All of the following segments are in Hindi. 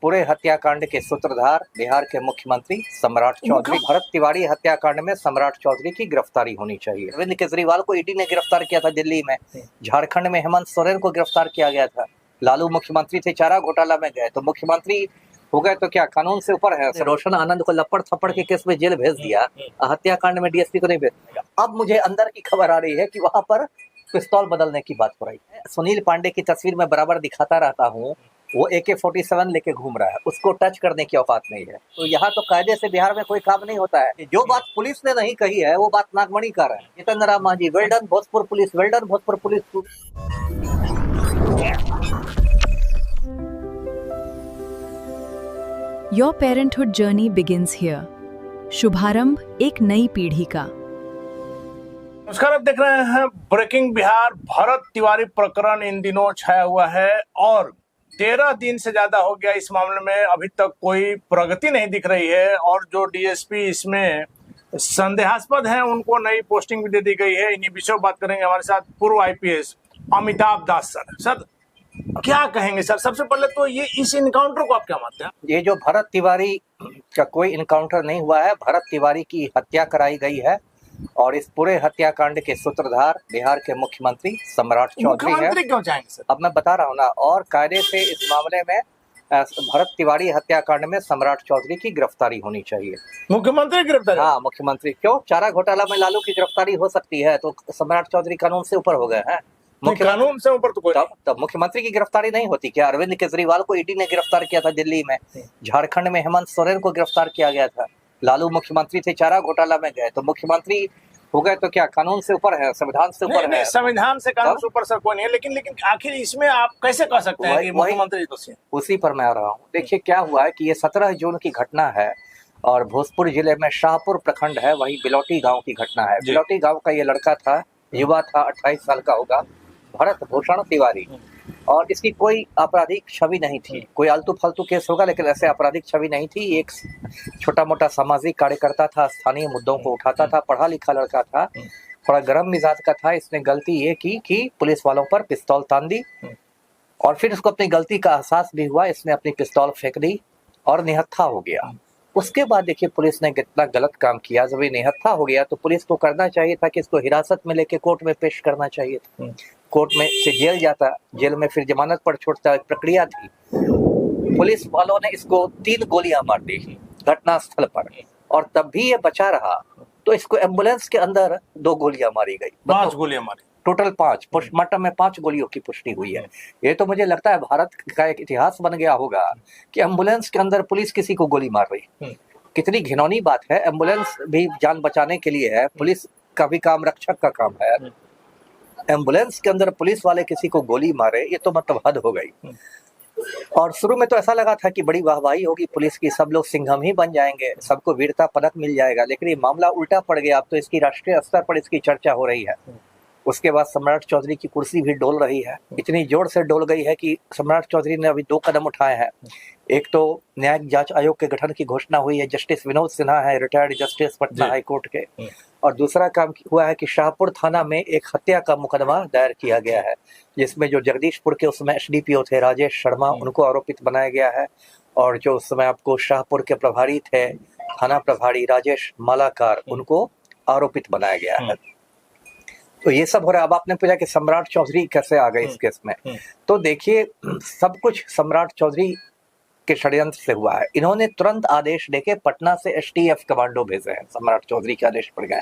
पूरे हत्याकांड के सूत्रधार बिहार के मुख्यमंत्री सम्राट चौधरी। भरत तिवारी हत्याकांड में सम्राट चौधरी की गिरफ्तारी होनी चाहिए। अरविंद केजरीवाल को ईडी ने गिरफ्तार किया था दिल्ली में। झारखंड में हेमंत सोरेन को गिरफ्तार किया गया था। लालू मुख्यमंत्री थे, चारा घोटाला में गए तो मुख्यमंत्री हो गए तो क्या कानून से ऊपर है? रोशन आनंद को लपड़ थप्पड़ के केस में जेल भेज दिया, हत्याकांड में डीएसपी को नहीं भेज दिया। अब मुझे अंदर की खबर आ रही है कि वहां पर पिस्तौल बदलने की बात हो रही है। सुनील पांडे की तस्वीर में बराबर दिखाता रहता हूँ, वो AK-47 लेके घूम रहा है, उसको टच करने की औकात नहीं है। तो यहाँ तो कायदे से बिहार में कोई काम नहीं होता है। जो बात पुलिस ने नहीं कही है वो बात नागमणि कर रहे हैं। Jitendra Ram Manjhi, well done Bhojpur police, well done Bhojpur police. Your parenthood journey begins here. शुभारंभ एक नई पीढ़ी का। नमस्कार, आप देख रहे हैं ब्रेकिंग बिहार। भरत तिवारी प्रकरण इन दिनों छाया हुआ है और 13 दिन से ज्यादा हो गया इस मामले में, अभी तक कोई प्रगति नहीं दिख रही है। और जो डीएसपी इसमें संदेहास्पद हैं उनको नई पोस्टिंग भी दे दी गई है। इन्हीं विषयों बात करेंगे हमारे साथ पूर्व IPS अमिताभ दास सर। सर क्या कहेंगे सर? सबसे पहले तो ये इस इनकाउंटर को आप क्या मानते हैं? ये जो भरत तिवारी का कोई इनकाउंटर नहीं हुआ है, भरत तिवारी की हत्या कराई गई है और इस पूरे हत्याकांड के सूत्रधार बिहार के मुख्यमंत्री सम्राट चौधरी है। मुख्यमंत्री क्यों चाहेंगे सर? अब मैं बता रहा हूँ ना। और कायदे से इस मामले में भरत तिवारी हत्याकांड में सम्राट चौधरी की गिरफ्तारी होनी चाहिए। मुख्यमंत्री गिरफ्तार? हाँ, मुख्यमंत्री। क्यों? चारा घोटाला में लालू की गिरफ्तारी हो सकती है तो सम्राट चौधरी कानून से ऊपर हो गए हैं। कानून से ऊपर तो कोई तब मुख्यमंत्री की गिरफ्तारी नहीं होती क्या? अरविंद केजरीवाल को ईडी ने गिरफ्तार किया था दिल्ली में। झारखंड में हेमंत सोरेन को गिरफ्तार किया गया था। लालू मुख्यमंत्री थे, चारा घोटाला में गए तो मुख्यमंत्री हो गए तो क्या कानून से ऊपर है? संविधान से ऊपर है? संविधान से कानून से ऊपर सर कोई नहीं है। लेकिन आखिर इसमें आप कैसे कह सकते हैं कि मुख्यमंत्री दोषी है? उसी पर मैं आ रहा हूँ। देखिए क्या हुआ है कि ये 17 जून की घटना है और भोजपुर जिले में शाहपुर प्रखंड है, वही बिलौटी गांव की घटना है। बिलौटी गांव का ये लड़का था, युवा था, 28 साल का होगा, भरत भूषण तिवारी। और इसकी कोई आपराधिक छवि नहीं थी। कोई आलतू फालतू केस होगा लेकिन ऐसे आपराधिक छवि नहीं थी। एक छोटा मोटा सामाजिक कार्यकर्ता था, स्थानीय मुद्दों को उठाता था, पढ़ा लिखा लड़का था, थोड़ा गर्म मिजाज का था। इसने गलती ये की कि पुलिस वालों पर पिस्तौल तान दी और फिर उसको अपनी गलती का एहसास भी हुआ। इसने अपनी पिस्तौल फेंक दी और निहत्था हो गया। उसके बाद देखिए पुलिस ने कितना गलत काम किया। जब ये निहत्था हो गया तो पुलिस को करना चाहिए था कि इसको हिरासत में लेके कोर्ट में पेश करना चाहिए था। कोर्ट में से जेल जाता, जेल में फिर जमानत पर छोड़ता, एक प्रक्रिया थी। पुलिस वालों ने इसको 3 गोलियां मार दी घटनास्थल पर और तब भी ये बचा रहा। तो इसको एम्बुलेंस के अंदर 2 गोलियां मारी गई। 5 गोलियां मारी, टोटल 5। पोस्टमार्टम में 5 गोलियों की पुष्टि हुई है। ये तो मुझे लगता है भारत का एक इतिहास बन गया होगा कि एम्बुलेंस के अंदर पुलिस किसी को गोली मार रही। कितनी घिनौनी बात है। एम्बुलेंस भी जान बचाने के लिए है, पुलिस का भी काम रक्षक का काम है। एम्बुलेंस के अंदर पुलिस वाले किसी को गोली मारे, ये तो मतलब हद हो गई। और शुरू में तो ऐसा लगा था कि बड़ी वाहवाही होगी पुलिस की, सब लोग सिंघम ही बन जाएंगे, सबको वीरता पदक मिल जाएगा। लेकिन ये मामला उल्टा पड़ गया। अब तो इसकी राष्ट्रीय स्तर पर इसकी चर्चा हो रही है। उसके बाद सम्राट चौधरी की कुर्सी भी डोल रही है। इतनी जोर से डोल गई है कि सम्राट चौधरी ने अभी 2 कदम उठाए हैं। एक तो न्यायिक जांच आयोग के गठन की घोषणा हुई है, जस्टिस विनोद सिन्हा है, retired justice Patna high court के। और दूसरा काम हुआ है कि शाहपुर थाना में एक हत्या का मुकदमा दायर किया गया है, जिसमें जो जगदीशपुर के उसमें SDPO थे राजेश शर्मा, उनको आरोपित बनाया गया है। और जो उस समय आपको शाहपुर के प्रभारी थे, थाना प्रभारी राजेश मालाकार, उनको आरोपित बनाया गया है। तो ये सब हो रहा है। अब आपने पूछा कि सम्राट चौधरी कैसे आ गए इस केस में, तो देखिए सब कुछ सम्राट चौधरी के षड्यंत्र से हुआ है। इन्होंने तुरंत आदेश देके पटना से STF कमांडो भेजे हैं। सम्राट चौधरी के आदेश पड़ गए,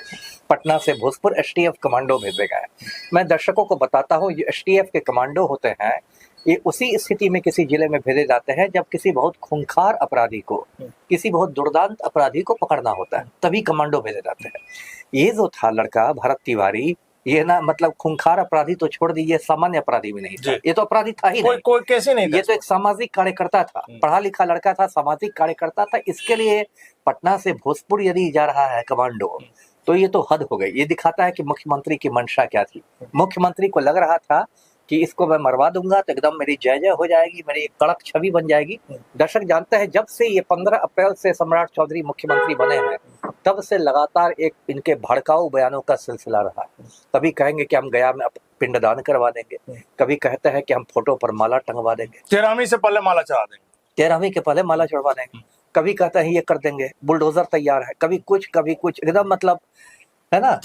पटना से भोजपुर STF कमांडो भेजे गए। मैं दर्शकों को बताता हूँ, ये STF के कमांडो होते हैं, ये उसी स्थिति में किसी जिले में भेजे जाते हैं जब किसी बहुत खूंखार अपराधी को, किसी बहुत दुर्दांत अपराधी को पकड़ना होता है, तभी कमांडो भेजे जाते हैं। ये जो था लड़का भरत तिवारी, ये ना मतलब खूंखार अपराधी तो छोड़ दीजिए, सामान्य अपराधी भी नहीं था। ये तो अपराधी था ही नहीं। कोई कैसे नहीं था? ये तो एक सामाजिक कार्यकर्ता था, पढ़ा लिखा लड़का था, सामाजिक कार्यकर्ता था। इसके लिए पटना से भोजपुर यदि जा रहा है कमांडो, तो ये तो हद हो गई। ये दिखाता है कि मुख्यमंत्री की मंशा क्या थी। मुख्यमंत्री को लग रहा था कि इसको मैं मरवा दूंगा तो एकदम मेरी जय जय हो जाएगी, मेरी एक कड़क छवि बन जाएगी। दर्शक जानते हैं जब से ये 15 अप्रैल से सम्राट चौधरी मुख्यमंत्री बने हैं, तब से लगातार एक इनके भड़काऊ बयानों का सिलसिला रहा है। कभी कहेंगे कि हम गया में पिंडदान करवा देंगे, कभी कहते हैं कि हम फोटो पर माला टंगवा देंगे। 13वीं से पहले माला चढ़ा देंगे। 13वीं के पहले माला चढ़वाने, कभी कहते हैं ये कर देंगे, बुलडोजर तैयार है, कभी कुछ एकदम मतलब, है ना।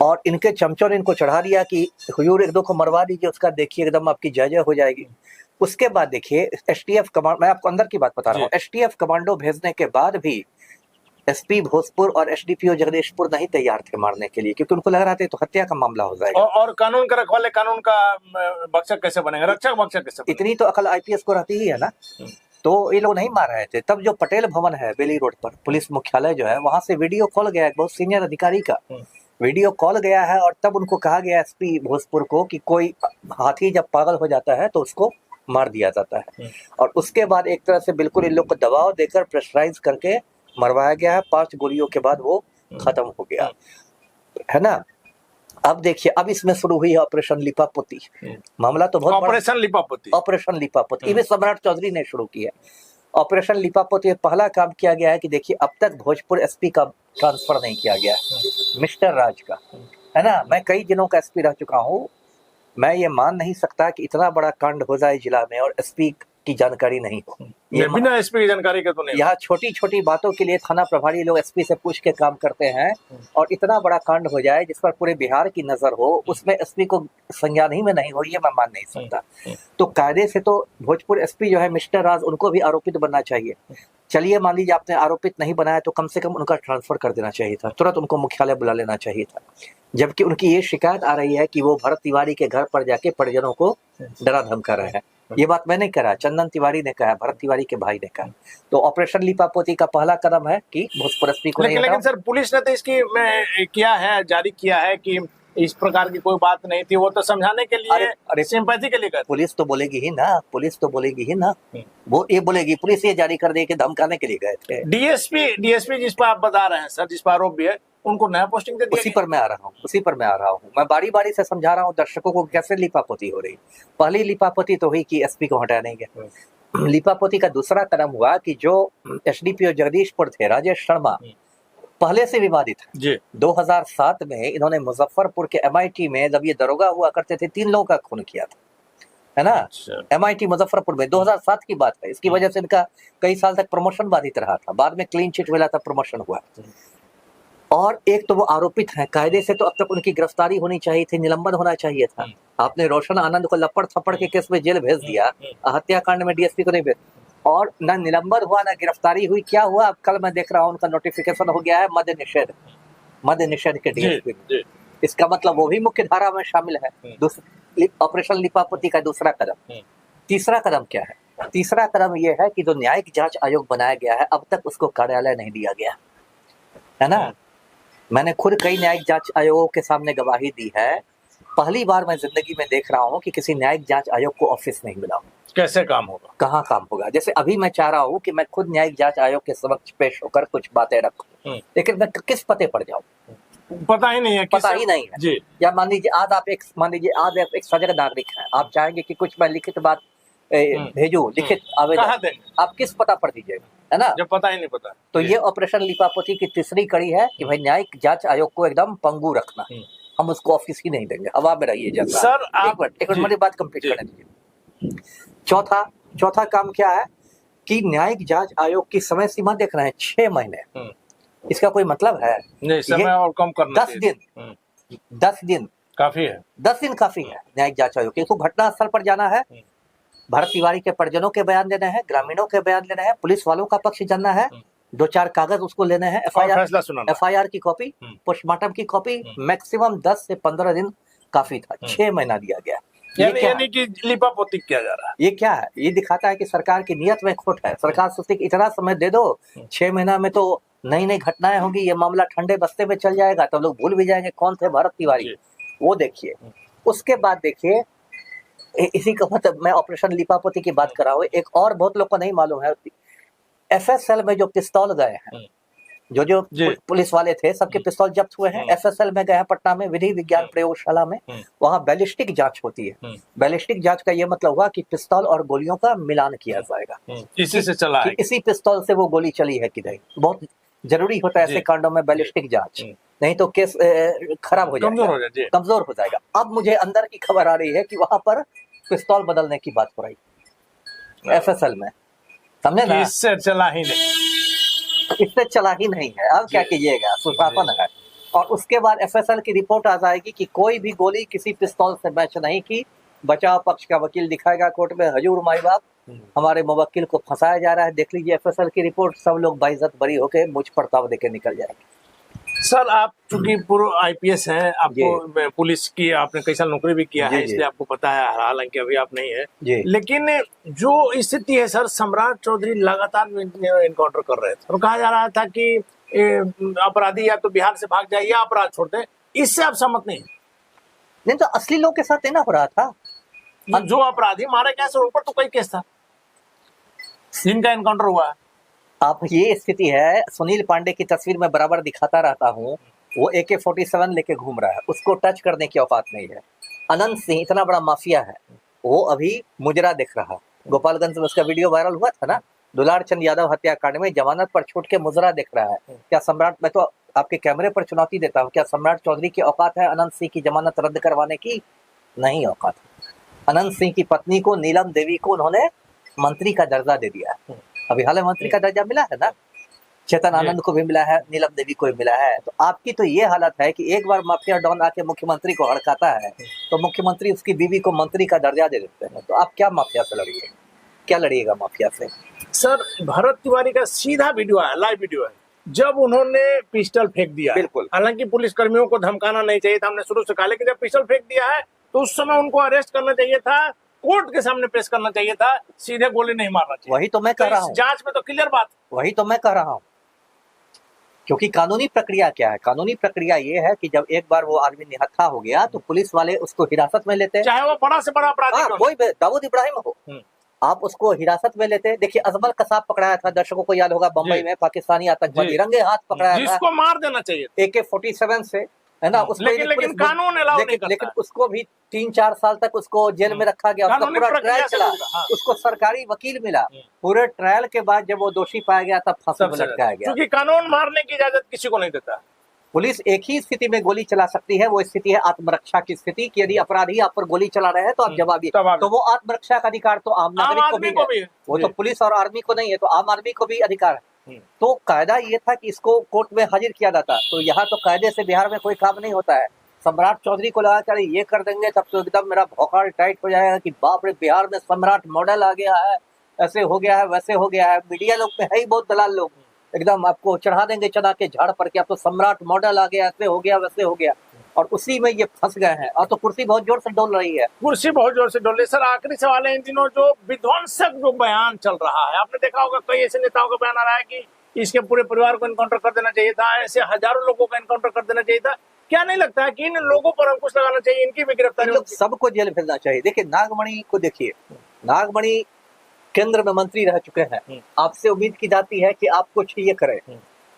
और इनके चमचों ने इनको चढ़ा दिया कि हुजूर एक दो को मरवा दीजिए, उसका देखिए एकदम आपकी जय जय हो जाएगी। उसके बाद देखिए एसटीएफ कमांड, मैं आपको अंदर की बात बता रहा हूँ, एसटीएफ कमांडो भेजने के बाद भी एसपी भोजपुर और एसडीपीओ जगदीशपुर नहीं तैयार थे मारने के लिए, क्योंकि उनको लग रहा था तो हत्या का मामला हो जाएगा। और कानून का रखवाले, कानून का भक्षक कैसे बनेगा, रक्षक भक्षक कैसे बनेगा? इतनी तो अकल आईपीएस को रहती ही है ना। तो ये लोग नहीं मार रहे थे। तब जो पटेल भवन है बेली रोड पर, पुलिस मुख्यालय जो है, वहां से वीडियो कॉल गया है बहुत सीनियर अधिकारी का, वीडियो कॉल गया है, और तब उनको कहा गया एसपी भोजपुर को कि कोई हाथी जब पागल हो जाता है तो उसको मार दिया जाता है। और उसके बाद एक तरह से बिल्कुल इन लोग को दबाव देकर प्रेशराइज करके मरवाया गया है। 5 गोलियों के बाद वो खत्म हो गया, है ना। अब देखिए, अब इसमें शुरू हुई है ऑपरेशन लिपापोती। मामला तो बहुत ऑपरेशन लिपापोती, ऑपरेशन लिपापोती भी सम्राट चौधरी ने शुरू किया। ऑपरेशन लिपापोती पहला काम किया गया है कि देखिए, अब तक भोजपुर एसपी का ट्रांसफर नहीं किया गया, मिस्टर राज का, है ना। मैं कई दिनों का एसपी रह चुका हूँ, मैं ये मान नहीं सकता कि इतना बड़ा कांड हो जाए जिला में और एसपी की जानकारी नहीं हो। ये बिना एसपी की जानकारी के तो नहीं। यहाँ छोटी छोटी बातों के लिए थाना प्रभारी लोग एसपी से पूछ के काम करते हैं, और इतना बड़ा कांड हो जाए जिस पर पूरे बिहार की नजर हो, उसमें एसपी को संज्ञान ही में नहीं हो, ये मैं मान नहीं सकता। तो कायदे से तो भोजपुर एसपी जो है मिस्टर राज, उनको भी आरोपित बनना चाहिए। चलिए मान लीजिए आपने आरोपित नहीं बनाया, तो कम से कम उनका ट्रांसफर कर देना चाहिए था, तुरंत उनको मुख्यालय बुला लेना चाहिए था। जबकि उनकी ये शिकायत आ रही है कि वो भरत तिवारी के घर पर जाके परिजनों को डरा धमका रहे हैं। ये बात मैंने कहा, चंदन तिवारी ने कहा, भरत तिवारी के भाई ने कहा। तो ऑपरेशन लिपापोती का पहला कदम है कि भोजपुर एसपी को लेकिन सर पुलिस ने तो इसकी किया है, जारी किया है कि इस प्रकार की कोई बात नहीं थी, वो तो समझाने के लिए, सिंपैथी के लिए। पुलिस तो बोलेगी ही ना, पुलिस तो बोलेगी ही ना, वो ये बोलेगी पुलिस ये जारी कर दे कि धमकाने के लिए गए थे। डीएसपी जिस पर आप बता रहे हैं सर, जिस पर आरोप भी है, उनको नया पोस्टिंग दे दिया। उसी पर मैं आ रहा हूँ, मैं बारी बारी से समझा रहा हूँ दर्शकों को कैसे लिपापोती हो रही। पहली लिपापोती तो हुई कि एसपी को हटाया नहीं गया। लिपापोती का दूसरा कदम हुआ कि जो एसडीपीओ जगदीशपुर थे, राजेश शर्मा, पहले से विवादित है। 2007 में इन्होंने मुजफ्फरपुर के एमआईटी में, जब ये दरोगा हुआ करते थे, 3 लोगों का खून किया था, है ना। एमआईटी मुजफ्फरपुर में 2007 की बात है। इसकी वजह से इनका कई साल तक प्रमोशन बाधित रहा था, बाद में क्लीन चिट मिला था, प्रमोशन हुआ। और एक तो वो आरोपित हैं, कायदे से तो अब तक उनकी गिरफ्तारी होनी चाहिए थी, निलंबन होना चाहिए था। आपने रोशन आनंद को लपड़ थप्पड़ के केस में जेल भेज दिया, हत्याकांड में डीएसपी को नहीं भेज, और ना निलंबन हुआ ना गिरफ्तारी हुई। क्या हुआ, अब कल मैं देख रहा हूँ उनका नोटिफिकेशन हो गया है मद्य निषेध के डीएसपी में। इसका मतलब वो भी मुख्य धारा में शामिल है। ऑपरेशन लिपापोती का दूसरा कदम। तीसरा कदम क्या है? तीसरा कदम ये है कि जो न्यायिक जांच आयोग बनाया गया है, अब तक उसको कार्यालय नहीं दिया गया, है ना। मैंने खुद कई न्यायिक जांच आयोगों के सामने गवाही दी है, पहली बार मैं जिंदगी में देख रहा हूँ कि किसी न्यायिक जांच आयोग को ऑफिस नहीं मिला। कैसे काम होगा, कहाँ काम होगा? जैसे अभी मैं चाह रहा हूँ कि मैं खुद न्यायिक जांच आयोग के समक्ष पेश होकर कुछ बातें रखूं, लेकिन मैं किस पते पर जाऊँ? पता ही नहीं है, पता ही नहीं है जी। या मान लीजिए आज आप एक सजग नागरिक हैं, आप चाहेंगे कि कुछ मैं लिखित बात भेजू, लिखित आवेदन, आप किस पता पर दीजिएगा, है ना, जब पता ही नहीं पता। तो ये ऑपरेशन लिपापोती की तीसरी कड़ी है कि भाई न्यायिक जांच आयोग को एकदम पंगु रखना। हम उसको ऑफिस ही नहीं देंगे, हवा में रहिए जनता। सर एक मिनट मेरी बात कंप्लीट करने दीजिए। चौथा काम क्या है कि न्यायिक जांच आयोग की समय सीमा देख रहे हैं 6 महीने। इसका कोई मतलब है? नहीं, समय और कम करना। 10 दिन काफी है। 10 दिन काफी है न्यायिक जांच आयोग के। इसको घटनास्थल पर जाना है, भरत तिवारी के परिजनों के बयान लेने हैं, ग्रामीणों के बयान लेने हैं, पुलिस वालों का पक्ष जानना है, 2-4 कागज उसको लेने हैं, एफआईआर की कॉपी, पोस्टमार्टम की कॉपी। मैक्सिमम 10 से 15 दिन काफी था, 6 महीना दिया गया। यानी कि लिपापोती किया जा रहा है। ये क्या है? ये दिखाता है कि सरकार की नियत में खोट है। सरकार सोचती कि इतना समय दे दो, 6 महीना में तो नई नई घटनाएं होंगी, ये मामला ठंडे बस्ते में चल जाएगा, तो लोग भूल भी जाएंगे कौन थे भरत तिवारी। वो देखिए, उसके बाद देखिए, इसी का मतलब मैं ऑपरेशन लिपापोती की बात कर रहा हूँ। एक और बहुत लोग को नहीं मालूम है, एफएसएल में जो पिस्तौल गए हैं, जो पुलिस वाले थे, सबके पिस्तौल जब्त हुए हैं। एफएसएल में गए हैं पटना में, विधि विज्ञान प्रयोगशाला में, वहाँ बैलिस्टिक जांच होती है। बैलिस्टिक जांच का ये मतलब हुआ कि पिस्तौल और गोलियों का मिलान किया जाएगा, इसी से चला है, इसी पिस्तौल से वो गोली चली है कि नहीं। बहुत जरूरी होता है ऐसे कांडों में बैलिस्टिक जांच, नहीं तो केस खराब हो जाएगा, कमजोर हो जाएगा। अब मुझे अंदर की खबर आ रही है कि वहां पर पिस्तौल बदलने की बात हो रही। एफएसएल में, समझे ना, इससे चला ही नहीं। इससे चला ही नहीं है। अब क्या कीजिएगा, सुशासन है। और उसके बाद एफएसएल की रिपोर्ट आ जाएगी कि कोई भी गोली किसी पिस्तौल से मैच नहीं की। बचाव पक्ष का वकील दिखाएगा कोर्ट में, हजूर माई बाप हमारे मुवक्किल को फंसाया जा रहा है, देख लीजिए एफएसएल की रिपोर्ट। सब लोग बाइज्जत बरी होके मुझ परताव देके निकल जाएंगे। सर आप चूंकि पूर्व आईपीएस हैं, आपको पुलिस की आपने कई साल नौकरी भी किया है, इसलिए आपको पता है, हालांकि अभी आप नहीं है, लेकिन जो स्थिति है सर, सम्राट चौधरी लगातार इनकाउंटर कर रहे थे और कहा जा रहा था कि अपराधी या तो बिहार से भाग जाए या अपराध छोड़ दे। इससे आप सहमत नहीं? तो असली लोग के साथ ना हो रहा था। जो अपराधी मारे गए सर, ऊपर तो कई केस था जिनका एनकाउंटर हुआ है। आप ये स्थिति है, सुनील पांडे की तस्वीर में बराबर दिखाता रहता हूँ, वो AK-47 लेके घूम रहा है, उसको टच करने की औकात नहीं है। अनंत सिंह इतना बड़ा माफिया है, वो अभी मुजरा दिख रहा। गोपालगंज में उसका वीडियो वायरल हुआ था ना, दुलार चंद यादव हत्याकांड में जमानत पर छूट के मुजरा दिख रहा है। क्या सम्राट, मैं तो आपके कैमरे पर चुनौती देता हूँ, क्या सम्राट चौधरी की औकात है अनंत सिंह की जमानत रद्द करवाने की? नहीं औकात। अनंत सिंह की पत्नी को, नीलम देवी को, उन्होंने मंत्री का दर्जा दे दिया है। अभी हाल में मंत्री का दर्जा मिला है ना, चेतन आनंद को भी मिला है, नीलम देवी को भी मिला है। तो आपकी तो ये हालत है कि एक बार माफिया डॉन आके मुख्यमंत्री को हड़काता है तो मुख्यमंत्री उसकी बीवी को मंत्री का दर्जा दे देते हैं। तो आप क्या माफिया से लड़िएगा, क्या लड़िएगा माफिया से? सर भरत तिवारी का सीधा वीडियो है, लाइव वीडियो है, जब उन्होंने पिस्टल फेंक दिया। बिल्कुल। हालांकि पुलिस कर्मियों को धमकाना नहीं चाहिए था, हमने शुरू से कहा, लेकिन जब पिस्टल फेंक दिया है तो उस समय उनको अरेस्ट करना चाहिए था, कोर्ट के सामने पेश करना चाहिए था, सीधे गोली नहीं मारना चाहिए। वही तो मैं कह रहा हूँ, जांच में तो क्लियर बात। वही तो मैं कह रहा हूँ, क्योंकि कानूनी प्रक्रिया क्या है? कानूनी प्रक्रिया ये है कि जब एक बार वो आदमी निहत्था हो गया तो पुलिस वाले उसको हिरासत में लेते हैं, चाहे वो बड़ा से बड़ा अपराधी कोई दाऊद इब्राहिम हो, आप उसको हिरासत में लेते हैं। देखिए अजमल कसाब पकड़ाया था, दर्शकों को याद होगा, बम्बई में पाकिस्तानी आतंकवादी रंगे हाथ पकड़ाया था, जिसको मार देना चाहिए AK-47 से, है ना। उसको लेकिन कानून अलाउ नहीं करता। लेकिन उसको भी 3-4 साल तक उसको जेल में रखा गया, उसका पूरा ट्रायल चला, उसको सरकारी वकील मिला, पूरे ट्रायल के बाद जब वो दोषी पाया गया तब फांसी पर लटकाया गया। क्योंकि कानून मारने की इजाजत किसी को नहीं देता। पुलिस एक ही स्थिति में गोली चला सकती है, वो स्थिति है आत्मरक्षा की स्थिति, कि यदि अपराधी आप पर गोली चला रहे हैं तो आप जवाबी। तो वो आत्मरक्षा का अधिकार तो आम नागरिक को भी है, वो तो पुलिस और आर्मी को नहीं है, तो आम आदमी को भी अधिकार है। तो कायदा ये था कि इसको कोर्ट में हाजिर किया जाता। तो यहाँ तो कायदे से बिहार में कोई काम नहीं होता है। सम्राट चौधरी को लगा कर ये कर देंगे तब तो एकदम मेरा भौकाल टाइट हो जाएगा कि बाप रे, बिहार में सम्राट मॉडल आ गया है, ऐसे हो गया है, वैसे हो गया है। मीडिया लोग में है ही बहुत दलाल लोग, एकदम आपको चढ़ा देंगे चना के झाड़ पर, के अब तो सम्राट मॉडल आ गया, ऐसे हो गया, वैसे हो गया, और उसी में ये फंस गए हैं। और तो कुर्सी बहुत जोर से डोल रही है, कुर्सी बहुत जोर से डोल रही है। सर आखिरी सवाल है, इन दिनों जो विध्वंसक जो बयान चल रहा है, आपने देखा होगा कई ऐसे नेताओं का बयान आ रहा है कि इसके पूरे परिवार को एनकाउंटर कर देना चाहिए था, ऐसे हजारों लोगों को एनकाउंटर कर देना चाहिए था। क्या नहीं लगता है कि इन लोगों पर अंकुश लगाना चाहिए, इनकी भी गिरफ्तारी? सबको जेल भेजना चाहिए। देखिए नागमणि को देखिए, नागमणि केंद्र में मंत्री रह चुके हैं, आपसे उम्मीद की जाती है कि आप कुछ ये करें,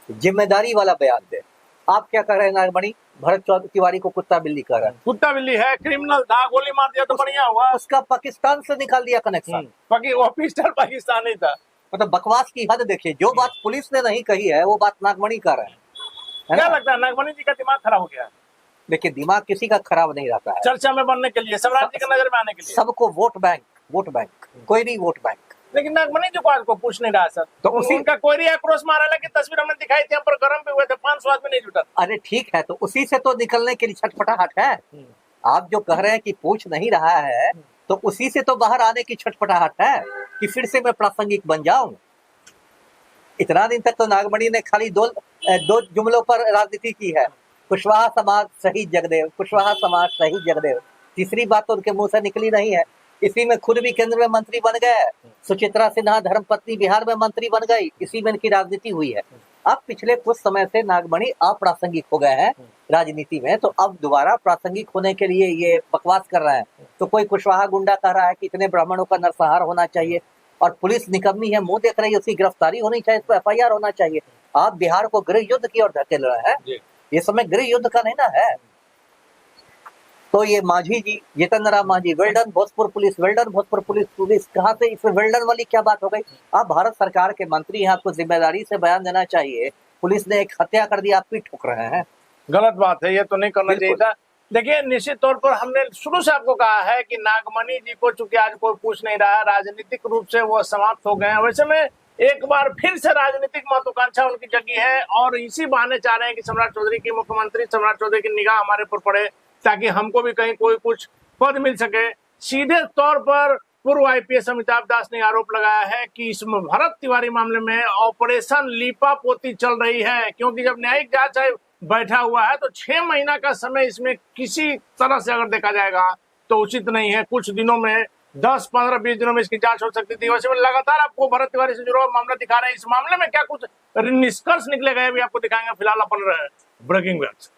जिम्मेदारी वाला बयान दे। आप क्या कर रहे हैं नागमणि? भरत तिवारी को कुत्ता बिल्ली कर रहे हैं। कुत्ता बिल्ली है, क्रिमिनल था, गोली मार दिया तो बढ़िया हुआ। उसका पाकिस्तान से निकाल दिया कनेक्शन, वो पिस्टल पाकिस्तानी था। मतलब बकवास की हद देखिए, जो बात पुलिस ने नहीं कही है वो बात नागमणि कर रहे हैं। क्या लगता है नागमणि जी का दिमाग खराब हो गया? देखिए दिमाग किसी का खराब नहीं रहता है, चर्चा में बनने के लिए, सम्राट जी की नजर में आने के लिए, सबको वोट बैंक, कोई नहीं वोट बैंक। लेकिन नागमणि जी को आज को पूछ नहीं रहा सर, तो उसी का कोई आक्रोश मारा, लेकिन तस्वीर हमने दिखाई थी, हम पर गरम भी हुए थे, 500 आदमी नहीं जुटा। अरे ठीक है, तो उसी से तो निकलने के लिए छटपटाहट है। आप जो कह रहे हैं कि पूछ नहीं रहा है, तो उसी से तो बाहर आने की छटपटाहट है कि फिर से मैं प्रासंगिक बन जाऊं। इतना दिन तक तो नागमणि ने खाली दो जुमलों पर राजनीति की है, कुशवाहा समाज शहीद जगदेव, कुशवाहा समाज शहीद जगदेव। तीसरी बात तो उनके मुंह से निकली नहीं है। इसी में खुद भी केंद्र में मंत्री बन गए, सुचित्रा सिन्हा धर्मपत्नी बिहार में मंत्री बन गई, इसी में इनकी राजनीति हुई है। अब पिछले कुछ समय से नागमणि अप्रासंगिक हो गए हैं राजनीति में, तो अब दोबारा प्रासंगिक होने के लिए ये बकवास कर रहे हैं। तो कोई कुशवाहा गुंडा कह रहा है कि इतने ब्राह्मणों का नरसंहार होना चाहिए, और पुलिस निकम्मी है, मुंह देख रही है, उसकी गिरफ्तारी होनी चाहिए, इस पर FIR होना चाहिए। आप बिहार को गृह युद्ध की ओर धकेल रहे हैं, ये समय गृह युद्ध का नहीं ना है। तो ये Manjhi ji, Jitendra Ram Manjhi, well done Bhojpur police, well done Bhojpur police कहाँ से, इसमें वेल्डन वाली क्या बात हो गई? आप भारत सरकार के मंत्री हैं, आपको जिम्मेदारी से बयान देना चाहिए। पुलिस ने एक हत्या कर दी, आप भी ठुक रहे हैं। गलत बात है, ये तो नहीं करना चाहिए था, देखिए, निश्चित तौर पर हमने शुरू से आपको कहा है कि नागमणि जी को चूंकि आज कोई पूछ नहीं रहा है, राजनीतिक रूप से वो समाप्त हो गए हैं। वैसे में एक बार फिर से राजनीतिक महत्वाकांक्षा उनकी जगी है और इसी बहाने चाह रहे हैं कि सम्राट चौधरी की, मुख्यमंत्री सम्राट चौधरी की निगाह हमारे पर पड़े ताकि हमको भी कहीं कोई कुछ पद मिल सके। सीधे तौर पर पूर्व आईपीएस अमिताभ दास ने आरोप लगाया है कि इस भरत तिवारी मामले में ऑपरेशन लीपापोती चल रही है, क्योंकि जब न्यायिक जांच आयोग बैठा हुआ है तो 6 महीना का समय इसमें किसी तरह से अगर देखा जाएगा तो उचित नहीं है। कुछ दिनों में 10, 15, 20 दिनों में इसकी जांच हो सकती थी। वैसे में लगातार आपको भरत तिवारी से जुड़ा मामला दिखा रहे हैं। इस मामले में क्या कुछ निष्कर्ष निकले गए भी आपको दिखाएंगे। फिलहाल अपन रहे ब्रेकिंग न्यूज।